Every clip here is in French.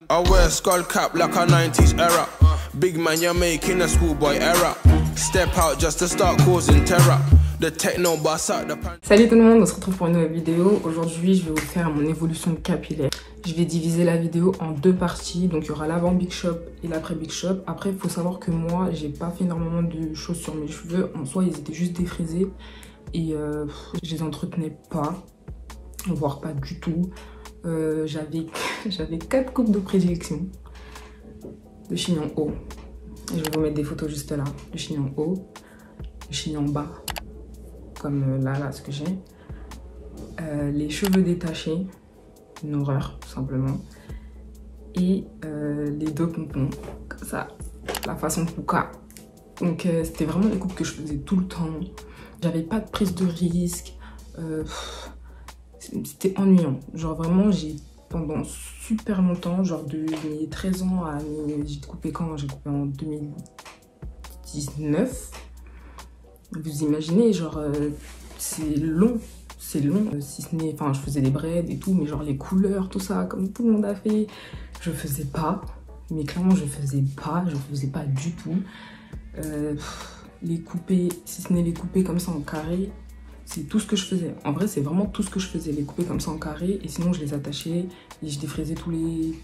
I wear a skull cap like a 90s era. Big man, you're making a schoolboy error. Step out just to start causing terror. The techno bust out the pan. Salut tout le monde, on se retrouve pour une nouvelle vidéo. Aujourd'hui, je vais vous faire mon évolution capillaire. Je vais diviser la vidéo en deux parties. Donc, il y aura l'avant Big Shop et l'après Big Shop. Après, il faut savoir que moi, j'ai pas fait énormément de choses sur mes cheveux. En soi, ils étaient juste défrisés. Et je les entretenais pas, voire pas du tout. J'avais 4 coupes de prédilection de chignon haut. Je vais vous mettre des photos juste là. Le chignon haut, le chignon bas, comme là ce que j'ai. Les cheveux détachés, une horreur tout simplement. Et les deux pompons, comme ça, la façon Pouka. Donc c'était vraiment les coupes que je faisais tout le temps. J'avais pas de prise de risque. C'était ennuyant. Genre vraiment, j'ai pendant super longtemps, genre de mes 13 ans à mes... J'ai coupé quand? J'ai coupé en 2019. Vous imaginez, genre, c'est long. C'est long. Si ce n'est... Enfin, je faisais des braids et tout, mais genre les couleurs, tout ça, comme tout le monde a fait, je faisais pas. Mais clairement, je faisais pas du tout. Les couper, si ce n'est les couper comme ça en carré, c'est tout ce que je faisais. En vrai, c'est vraiment tout ce que je faisais, les couper comme ça en carré. Et sinon, je les attachais et je défrisais tous les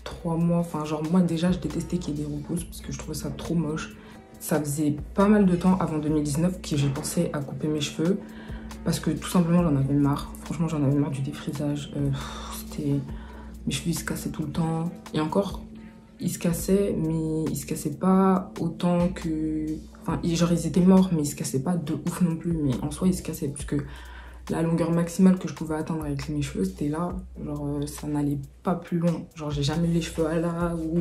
3 mois. Enfin, genre, moi, déjà, je détestais qu'il y ait des repousses parce que je trouvais ça trop moche. Ça faisait pas mal de temps, avant 2019, que j'ai pensé à couper mes cheveux parce que tout simplement, j'en avais marre. Franchement, j'en avais marre du défrisage. Mes cheveux, ils se cassaient tout le temps. Et encore, ils se cassaient, mais ils se cassaient pas autant que... Enfin, genre, ils étaient morts, mais ils se cassaient pas de ouf non plus. Mais en soi, ils se cassaient, puisque la longueur maximale que je pouvais atteindre avec mes cheveux, c'était là. Genre, ça n'allait pas plus loin. Genre, j'ai jamais eu les cheveux à là ou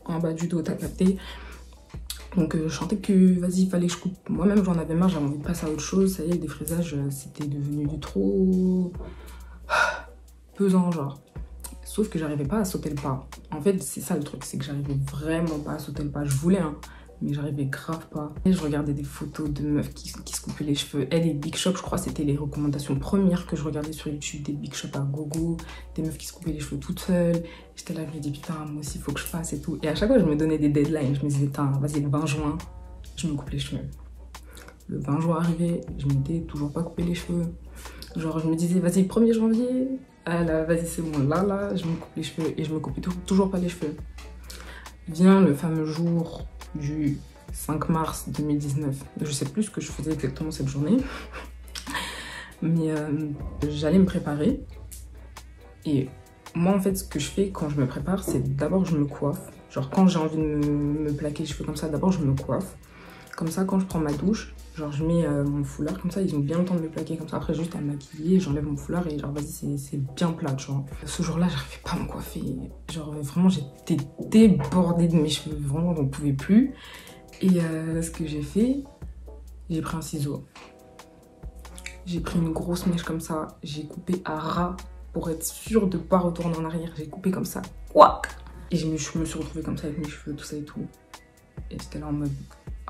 en bas du dos, t'as capté. Donc, je sentais que, vas-y, il fallait que je coupe. Moi-même, j'en avais marre, j'avais envie de passer à autre chose. Ça y est, le défrisage, c'était devenu trop pesant, genre. Sauf que j'arrivais pas à sauter le pas. En fait, c'est ça le truc, c'est que j'arrivais vraiment pas à sauter le pas. Je voulais, hein, mais j'arrivais grave pas. Et je regardais des photos de meufs qui se coupaient les cheveux. Et les Big Shop, je crois, c'était les recommandations premières que je regardais sur YouTube. Des Big Shop à gogo, des meufs qui se coupaient les cheveux toutes seules. J'étais là, je me dis, putain, moi aussi, il faut que je fasse et tout. Et à chaque fois, je me donnais des deadlines. Je me disais, putain, vas-y, le 20 juin, je me coupe les cheveux. Le 20 juin arrivait, je m'étais toujours pas coupé les cheveux. Genre, je me disais, vas-y, 1er janvier, ah là, vas-y, c'est bon, là, je me coupe les cheveux. Et je me coupais toujours pas les cheveux. Vient le fameux jour du 5 mars 2019. Je sais plus ce que je faisais exactement cette journée. Mais j'allais me préparer. Et moi, en fait, ce que je fais quand je me prépare, c'est d'abord, je me coiffe. Genre, quand j'ai envie de me plaquer les cheveux comme ça, d'abord, je me coiffe. Comme ça, quand je prends ma douche, genre je mets mon foulard comme ça, ils ont bien le temps de me plaquer comme ça. Après, juste à me maquiller, j'enlève mon foulard et genre vas-y, c'est bien plat, tu vois. Ce jour-là, j'arrivais pas à me coiffer. Genre vraiment, j'étais débordée de mes cheveux. Vraiment, j'en pouvais plus. Et ce que j'ai fait, j'ai pris un ciseau. J'ai pris une grosse mèche comme ça. J'ai coupé à ras pour être sûre de pas retourner en arrière. J'ai coupé comme ça. Ouac. Et je me suis retrouvée comme ça avec mes cheveux, tout ça et tout. Et j'étais là en mode...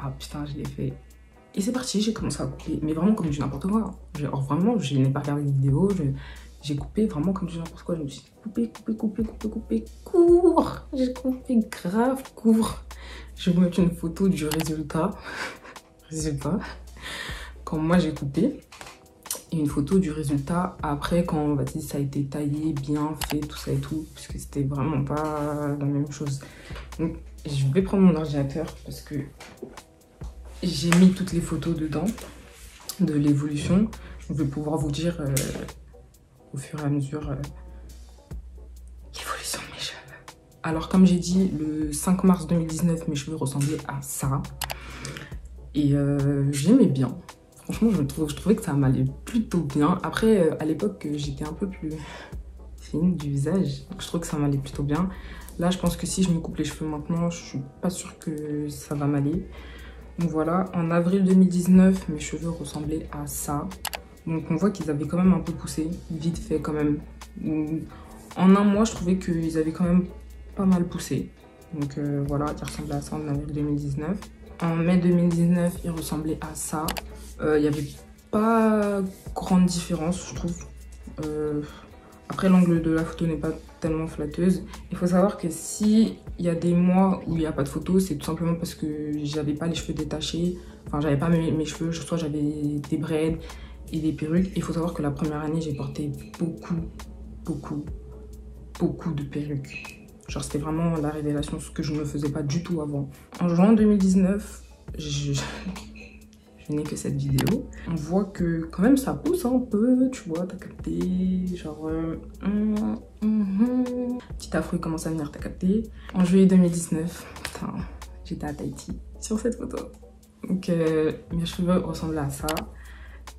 Ah putain, je l'ai fait. Et c'est parti, j'ai commencé à couper, mais vraiment comme du n'importe quoi. Genre vraiment, je n'ai pas regardé les vidéos, j'ai coupé vraiment comme du n'importe quoi. Je me suis dit, coupé, court. J'ai coupé grave court. Je vais vous mettre une photo du résultat. Quand moi j'ai coupé. Et une photo du résultat après quand vas-y, ça a été taillé, bien fait, tout ça et tout. Parce que c'était vraiment pas la même chose. Donc je vais prendre mon ordinateur parce que j'ai mis toutes les photos dedans de l'évolution. Je vais pouvoir vous dire au fur et à mesure l'évolution de mes cheveux. Alors comme j'ai dit, le 5 mars 2019, mes cheveux ressemblaient à ça. Et j'aimais bien. Franchement, je trouvais que ça m'allait plutôt bien. Après, à l'époque, j'étais un peu plus fine du visage. Donc je trouve que ça m'allait plutôt bien. Là, je pense que si je me coupe les cheveux maintenant, je suis pas sûre que ça va m'aller. Donc voilà, en avril 2019, mes cheveux ressemblaient à ça. Donc on voit qu'ils avaient quand même un peu poussé, vite fait quand même. En un mois, je trouvais qu'ils avaient quand même pas mal poussé. Donc voilà, ils ressemblaient à ça en avril 2019. En mai 2019, ils ressemblaient à ça. Il n'y avait pas grande différence, je trouve. Après, l'angle de la photo n'est pas tellement flatteuse. Il faut savoir que si il y a des mois où il n'y a pas de photo, c'est tout simplement parce que j'avais pas les cheveux détachés. Enfin, j'avais pas mes cheveux, soit j'avais des braids et des perruques. Il faut savoir que la première année, j'ai porté beaucoup de perruques. Genre, c'était vraiment la révélation, ce que je ne faisais pas du tout avant. En juin 2019, je n'ai que cette vidéo. On voit que quand même ça pousse un peu, tu vois, t'as capté. Genre, petit afro il commence à venir, t'as capté. En juillet 2019, putain, j'étais à Tahiti sur cette photo. Donc, mes cheveux ressemblaient à ça.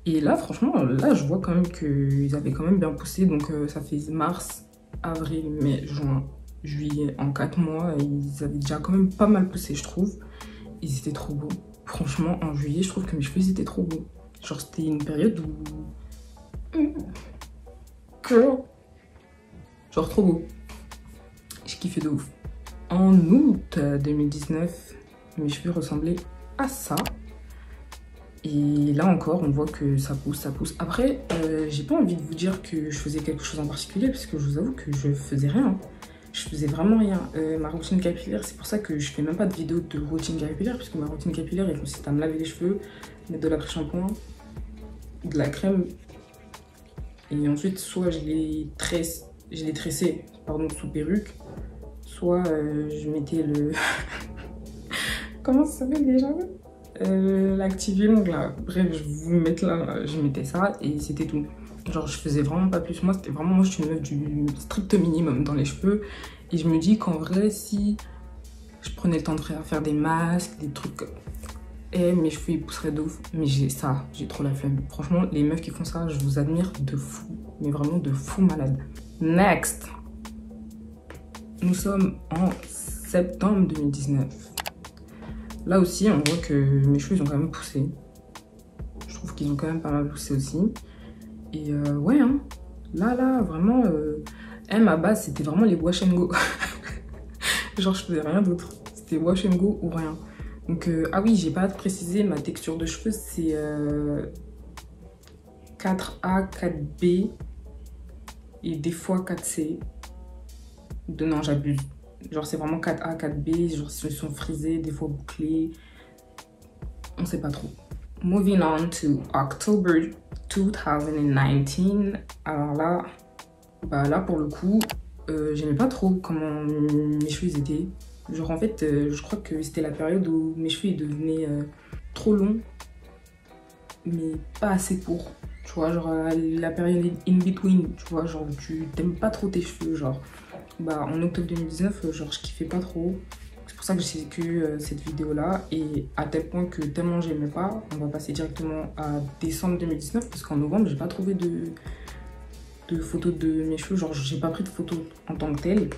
Et là, franchement, là, je vois quand même qu'ils avaient quand même bien poussé. Donc, ça fait mars, avril, mai, juin, juillet, en 4 mois. Et ils avaient déjà quand même pas mal poussé, je trouve. Ils étaient trop beaux. Franchement, en juillet, je trouve que mes cheveux, ils étaient trop beaux. Genre, c'était une période où... Genre, trop beau. Je kiffais de ouf. En août 2019, mes cheveux ressemblaient à ça. Et là encore, on voit que ça pousse, ça pousse. Après, j'ai pas envie de vous dire que je faisais quelque chose en particulier, parce que je vous avoue que je faisais rien. Je faisais vraiment rien. Ma routine capillaire, c'est pour ça que je fais même pas de vidéo de routine capillaire, parce que ma routine capillaire, elle consiste à me laver les cheveux, mettre de l'après-shampoing, de la crème, et ensuite, soit je les tressais sous perruque, soit je mettais le... Comment ça s'appelle déjà? L'activing là, bref, je vous mettre là, je mettais ça et c'était tout. Genre je faisais vraiment pas plus. Moi c'était vraiment, moi je suis une meuf du strict minimum dans les cheveux. Et je me dis qu'en vrai, si je prenais le temps de faire des masques, des trucs, et mes cheveux ils pousseraient de ouf. Mais j'ai trop la flemme. Franchement, les meufs qui font ça, je vous admire de fou. Mais vraiment de fou malade. Next, nous sommes en septembre 2019. Là aussi, on voit que mes cheveux ils ont quand même poussé. Je trouve qu'ils ont quand même pas mal poussé aussi. Et ouais, hein, là, vraiment, ma base, c'était vraiment les wash and go. Genre, je faisais rien d'autre. C'était wash and go ou rien. Donc, ah oui, j'ai pas précisé, ma texture de cheveux, c'est 4A, 4B et des fois 4C. Non, j'abuse. Genre c'est vraiment 4A, 4B, genre ils sont frisés, des fois bouclés. On sait pas trop. Moving on to October 2019. Alors là, bah là pour le coup, j'aimais pas trop comment mes cheveux étaient. Genre en fait, je crois que c'était la période où mes cheveux ils devenaient trop longs, mais pas assez courts. Tu vois, genre la période in between, tu vois, genre tu t'aimes pas trop tes cheveux, genre. Bah, en octobre 2019, genre je kiffais pas trop. C'est pour ça que j'ai que cette vidéo là. Et à tel point que tellement j'aimais pas, on va passer directement à décembre 2019. Parce qu'en novembre, j'ai pas trouvé de photos de mes cheveux. Genre j'ai pas pris de photos en tant que telle.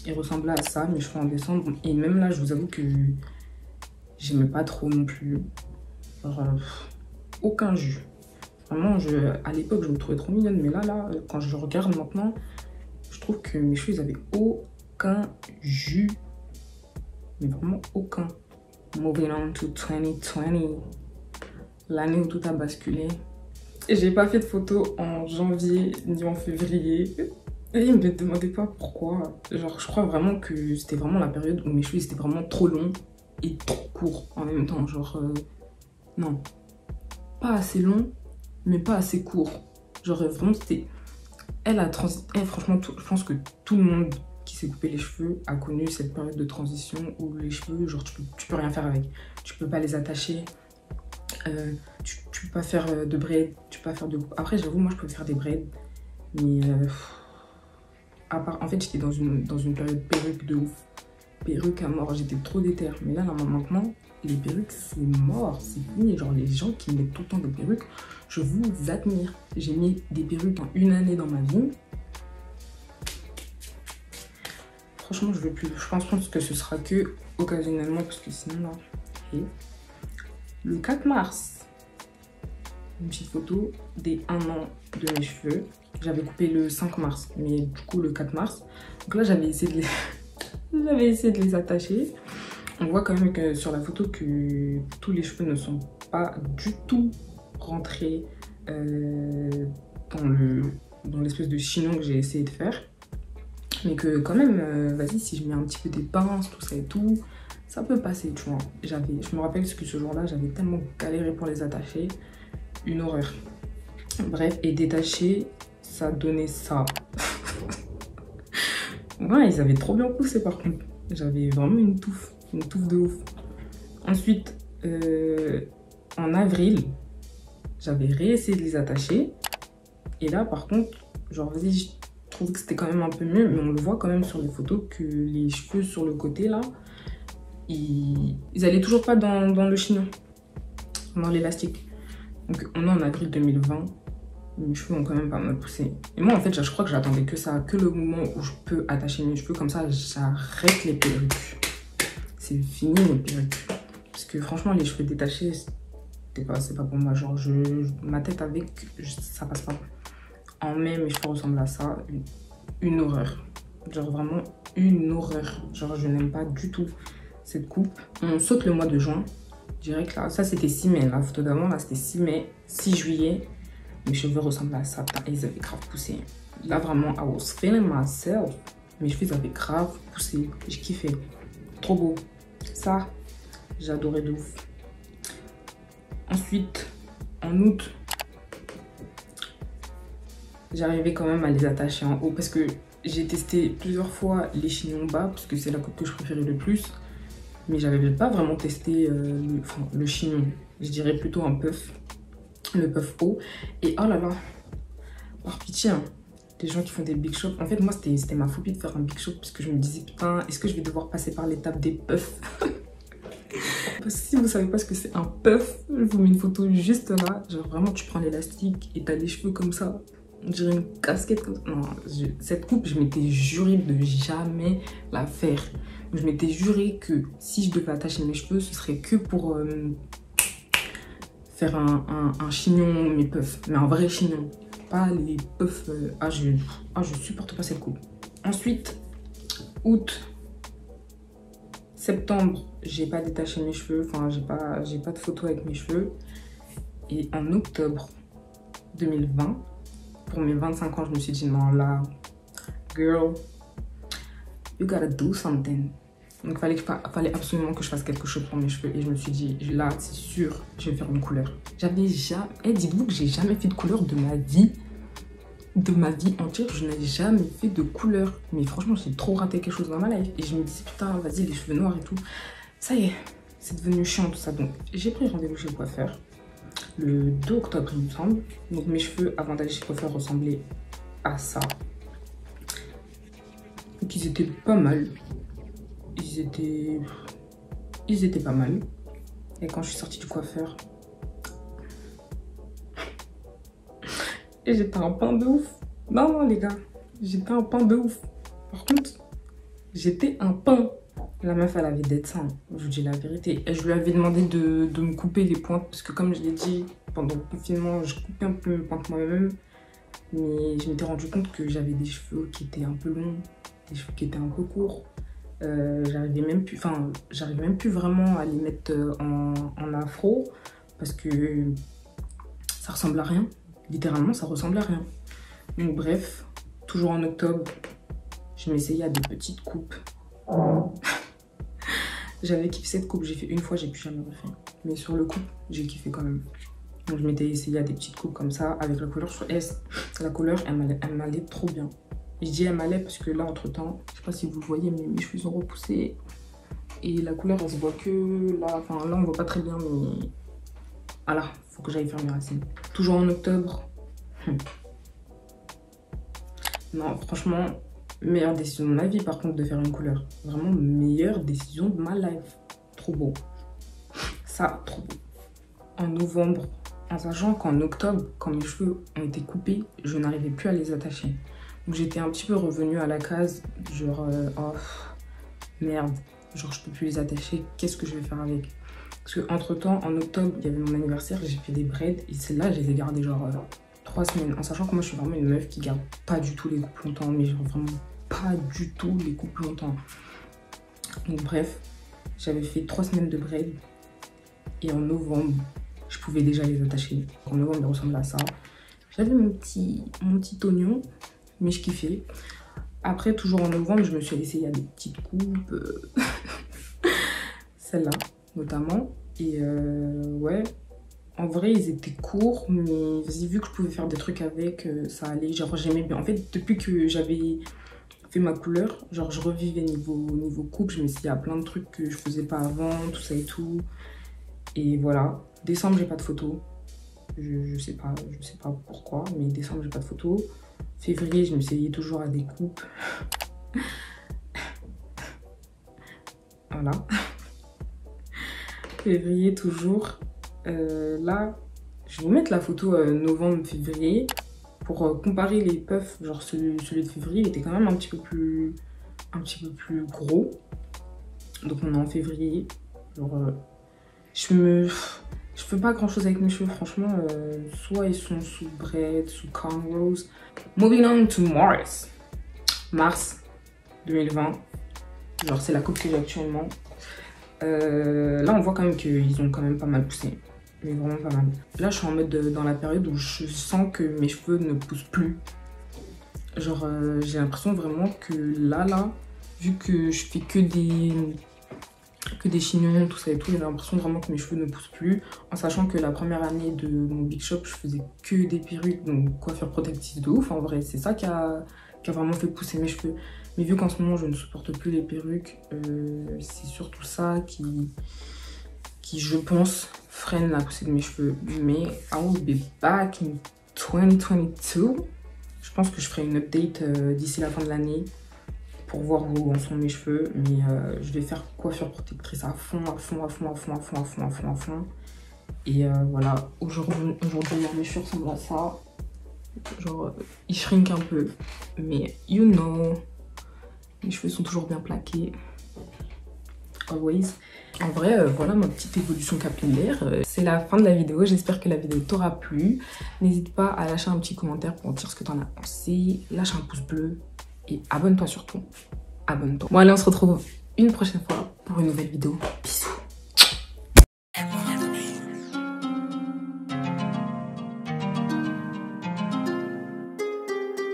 Ils ressemblaient à ça, mes cheveux en décembre. Et même là, je vous avoue que j'aimais pas trop non plus. Genre aucun jus. Vraiment, à l'époque, je me trouvais trop mignonne. Mais là, quand je regarde maintenant, je trouve que mes cheveux, ils avaient aucun jus. Mais vraiment aucun. Moving on to 2020. L'année où tout a basculé. Et j'ai pas fait de photos en janvier ni en février. Et ils me demandaient pas pourquoi. Genre, je crois vraiment que c'était vraiment la période où mes cheveux, étaient vraiment trop longs et trop courts en même temps. Genre, non. Pas assez long, mais pas assez court. Genre, vraiment, c'était... franchement, je pense que tout le monde qui s'est coupé les cheveux a connu cette période de transition où les cheveux, genre, tu peux rien faire avec. Tu peux pas les attacher, tu peux pas faire de braids, tu peux pas faire de coupe. Après, j'avoue, moi, je peux faire des braids, mais en fait, j'étais dans une période perruque de ouf. Perruque à mort, j'étais trop déter. Mais là, maintenant, les perruques, c'est mort, c'est fini. Genre, les gens qui mettent tout le temps des perruques, je vous admire. J'ai mis des perruques en une année dans ma vie. Franchement, je veux plus. Je pense que ce sera que occasionnellement, parce que sinon, là... Et le 4 mars, une petite photo des 1 an de mes cheveux. J'avais coupé le 5 mars, mais du coup, le 4 mars. Donc là, j'avais essayé de les attacher. On voit quand même que sur la photo que tous les cheveux ne sont pas du tout rentrés dans les espèce de chignon que j'ai essayé de faire. Mais que quand même, vas-y, si je mets un petit peu des pinces, tout ça et tout, ça peut passer, tu vois. Je me rappelle que ce jour-là, j'avais tellement galéré pour les attacher. Une horreur. Bref, et détacher, ça donnait ça. Ouais, ils avaient trop bien poussé par contre. J'avais vraiment une touffe de ouf. Ensuite, en avril, j'avais réessayé de les attacher. Et là, par contre, genre, vas-y, je trouve que c'était quand même un peu mieux, mais on le voit quand même sur les photos que les cheveux sur le côté, là, ils allaient toujours pas dans le chignon, dans l'élastique. Donc, on est en avril 2020. Mes cheveux ont quand même pas mal poussé. Et moi, en fait, je crois que j'attendais que ça, que le moment où je peux attacher mes cheveux. Comme ça, j'arrête les perruques. C'est fini, les perruques. Parce que franchement, les cheveux détachés, c'est pas pour moi. Genre, ma tête avec, ça passe pas. En mai, mes cheveux ressemblent à ça. Une horreur. Genre, vraiment, une horreur. Genre, je n'aime pas du tout cette coupe. On saute le mois de juin. Je dirais que là, ça, c'était 6 mai. La photo d'avant, là, c'était 6 mai. 6 juillet. Mes cheveux ressemblaient à ça, et ils avaient grave poussé. Là, vraiment, I was feeling myself. Mes cheveux avaient grave poussé. J'ai kiffé. Trop beau. Ça, j'adorais de ouf. Ensuite, en août, j'arrivais quand même à les attacher en haut parce que j'ai testé plusieurs fois les chignons bas parce que c'est la coupe que je préférais le plus. Mais j'avais pas vraiment testé le chignon. Je dirais plutôt un puff. Le puff haut. Et oh là là, par pitié, hein, les gens qui font des big shops. En fait, moi, c'était ma phobie de faire un big shop parce que je me disais, putain, est-ce que je vais devoir passer par l'étape des puffs? Parce que si vous savez pas ce que c'est un puff, je vous mets une photo juste là. Genre vraiment, tu prends l'élastique et t'as les cheveux comme ça. On dirait une casquette comme ça. Non, cette coupe, je m'étais juré de jamais la faire. Je m'étais juré que si je devais attacher mes cheveux, ce serait que pour faire un chignon, mes puffs. Mais un vrai chignon. Pas les puffs. Je supporte pas cette coupe. Ensuite, août, septembre, j'ai pas détaché mes cheveux. Enfin, j'ai pas de photo avec mes cheveux. Et en octobre 2020, pour mes 25 ans, je me suis dit, non, là, girl, you gotta do something. Donc, fallait absolument que je fasse quelque chose pour mes cheveux. Et je me suis dit, là, c'est sûr, je vais faire une couleur. J'avais jamais... dites-vous que j'ai jamais fait de couleur de ma vie. De ma vie entière, je n'ai jamais fait de couleur. Mais franchement, j'ai trop raté quelque chose dans ma life. Et je me disais, putain, vas-y, les cheveux noirs et tout. Ça y est, c'est devenu chiant tout ça. Donc, j'ai pris rendez-vous chez le coiffeur. Le 2 octobre, il me semble. Donc, mes cheveux, avant d'aller chez le coiffeur, ressemblaient à ça. Donc, ils étaient pas mal. Ils étaient pas mal. Et quand je suis sortie du coiffeur, et j'étais un pain de ouf. Non, les gars, j'étais un pain de ouf. Par contre, j'étais un pain. La meuf, elle avait des seins, je vous dis la vérité. Et je lui avais demandé de me couper les pointes, parce que comme je l'ai dit, pendant le confinement, je coupais un peu mes pointes moi-même. Mais je m'étais rendu compte que j'avais des cheveux qui étaient un peu longs, des cheveux qui étaient un peu courts. J'arrivais même plus vraiment à les mettre en afro, parce que ça ressemble à rien. Littéralement, ça ressemble à rien. Donc bref, toujours en octobre, je m'essayais à des petites coupes. J'avais kiffé cette coupe, j'ai fait une fois, j'ai plus jamais refait. Mais sur le coup, j'ai kiffé quand même. Donc je m'étais essayé à des petites coupes comme ça, avec la couleur sur S. La couleur, elle m'allait trop bien. Je dis elle m'allait parce que là, entre temps, je sais pas si vous le voyez, mais mes cheveux ont repoussé. Et la couleur, elle se voit que là, enfin là, on voit pas très bien, mais voilà, faut que j'aille faire mes racines. Toujours en octobre. Non, franchement, meilleure décision de ma vie, par contre, de faire une couleur. Vraiment, meilleure décision de ma life. Trop beau. Ça, trop beau. En novembre, en sachant qu'en octobre, quand mes cheveux ont été coupés, je n'arrivais plus à les attacher. Donc j'étais un petit peu revenue à la case, genre, oh, merde, genre je peux plus les attacher, qu'est-ce que je vais faire avec? Parce que entre temps, en octobre, il y avait mon anniversaire, j'ai fait des braids, et celles-là, je les ai gardées genre 3 semaines. En sachant que moi, je suis vraiment une meuf qui garde pas du tout les coupes longtemps, mais genre vraiment pas du tout les coupes longtemps. Donc bref, j'avais fait 3 semaines de braids, et en novembre, je pouvais déjà les attacher. En novembre, ils ressemblaient à ça. J'avais mon petit oignon, mais je kiffais. Après, toujours en novembre, je me suis laissée, il y a des petites coupes. Celle-là, notamment. Et ouais, en vrai, ils étaient courts, mais vas-y, vu que je pouvais faire des trucs avec, ça allait. Genre, j'aimais bien. En fait, depuis que j'avais fait ma couleur, genre, je revivais niveau coupe. Je m'essayais à plein de trucs que je faisais pas avant, tout ça et tout. Et voilà. Décembre, j'ai pas de photos. Je sais pas pourquoi, mais décembre, j'ai pas de photos. Février, je m'essayais toujours à des coupes. Voilà. Février, toujours. Là, je vais vous mettre la photo novembre-février pour comparer les puffs. Genre celui de février, il était quand même un petit peu plus gros. Donc on est en février. Genre, je fais pas grand chose avec mes cheveux, franchement. Soit ils sont sous braid, sous cornrows. Moving on to Mars. Mars 2020. Genre c'est la coupe que j'ai actuellement. Là on voit quand même qu'ils ont quand même pas mal poussé. Mais vraiment pas mal. Là je suis en mode dans la période où je sens que mes cheveux ne poussent plus. Genre j'ai l'impression vraiment que là, vu que je fais que des chignons, tout ça et tout, j'ai l'impression vraiment que mes cheveux ne poussent plus. En sachant que la première année de mon Big Shop, je faisais que des perruques, donc coiffure protective de ouf. En vrai, c'est ça qui a vraiment fait pousser mes cheveux. Mais vu qu'en ce moment, je ne supporte plus les perruques, c'est surtout ça qui, je pense, freine la poussée de mes cheveux. Mais I will be back in 2022. Je pense que je ferai une update d'ici la fin de l'année pour voir où en sont mes cheveux. Mais je vais faire coiffure protectrice à fond. Et voilà, aujourd'hui mes cheveux ressemblent à ça. Genre, ils shrink un peu. Mais you know, mes cheveux sont toujours bien plaqués. Always. En vrai, voilà ma petite évolution capillaire. C'est la fin de la vidéo. J'espère que la vidéo t'aura plu. N'hésite pas à lâcher un petit commentaire pour me dire ce que t'en as pensé. Lâche un pouce bleu et abonne-toi surtout. Abonne-toi. Bon allez, on se retrouve une prochaine fois pour une nouvelle vidéo. Bisous.